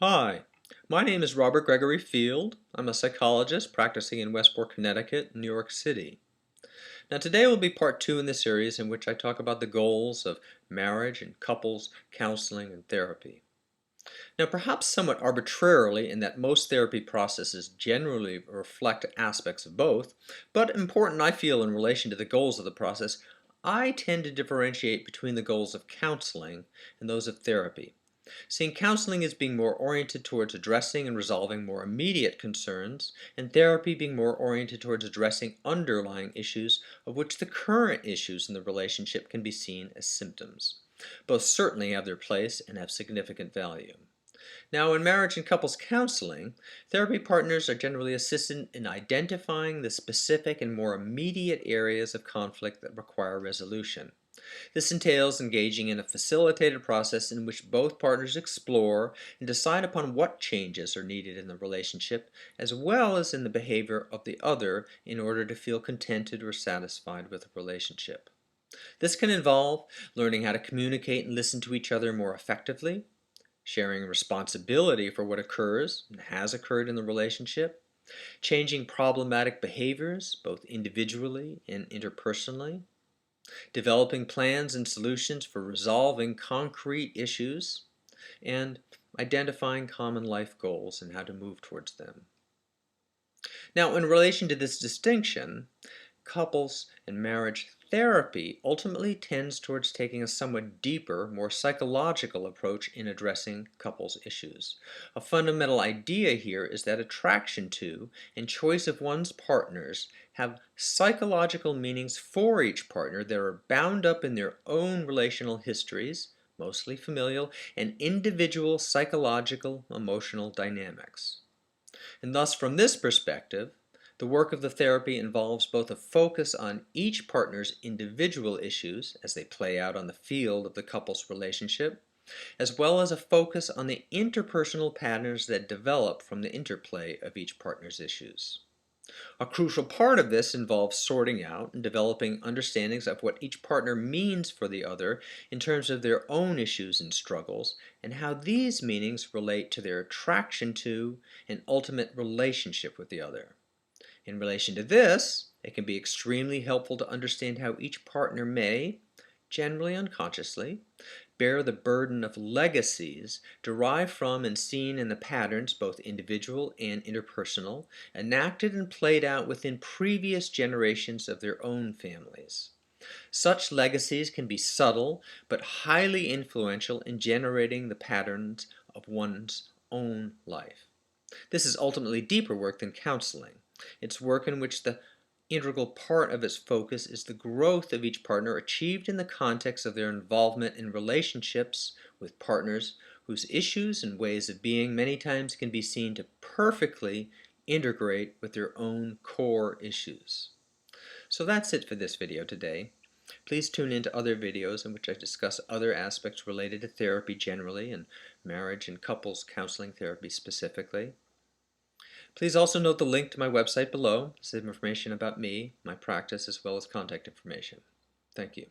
Hi, my name is Robert Gregory Field. I'm a psychologist practicing in Westport, Connecticut, New York City. Now today will be part two in the series in which I talk about the goals of marriage and couples counseling and therapy. Now perhaps somewhat arbitrarily in that most therapy processes generally reflect aspects of both, but important I feel in relation to the goals of the process, I tend to differentiate between the goals of counseling and those of therapy, seeing counseling as being more oriented towards addressing and resolving more immediate concerns, and therapy being more oriented towards addressing underlying issues of which the current issues in the relationship can be seen as symptoms. Both certainly have their place and have significant value. Now, in marriage and couples counseling, therapy partners are generally assisted in identifying the specific and more immediate areas of conflict that require resolution. This entails engaging in a facilitated process in which both partners explore and decide upon what changes are needed in the relationship, as well as in the behavior of the other, in order to feel contented or satisfied with the relationship. This can involve learning how to communicate and listen to each other more effectively, sharing responsibility for what occurs and has occurred in the relationship, changing problematic behaviors both individually and interpersonally, developing plans and solutions for resolving concrete issues, and identifying common life goals and how to move towards them. Now, in relation to this distinction, couples and marriage therapy ultimately tends towards taking a somewhat deeper, more psychological approach in addressing couples issues. A fundamental idea here is that attraction to and choice of one's partners have psychological meanings for each partner that are bound up in their own relational histories, mostly familial, and individual psychological emotional dynamics. And thus, from this perspective, the work of the therapy involves both a focus on each partner's individual issues as they play out on the field of the couple's relationship, as well as a focus on the interpersonal patterns that develop from the interplay of each partner's issues. A crucial part of this involves sorting out and developing understandings of what each partner means for the other in terms of their own issues and struggles, and how these meanings relate to their attraction to and ultimate relationship with the other. In relation to this, it can be extremely helpful to understand how each partner may, generally unconsciously, bear the burden of legacies derived from and seen in the patterns, both individual and interpersonal, enacted and played out within previous generations of their own families. Such legacies can be subtle but highly influential in generating the patterns of one's own life. This is ultimately deeper work than counseling. It's work in which the integral part of its focus is the growth of each partner achieved in the context of their involvement in relationships with partners whose issues and ways of being many times can be seen to perfectly integrate with their own core issues. So that's it for this video today. Please tune in to other videos in which I discuss other aspects related to therapy generally and marriage and couples counseling therapy specifically. Please also note the link to my website below. This is information about me, my practice, as well as contact information. Thank you.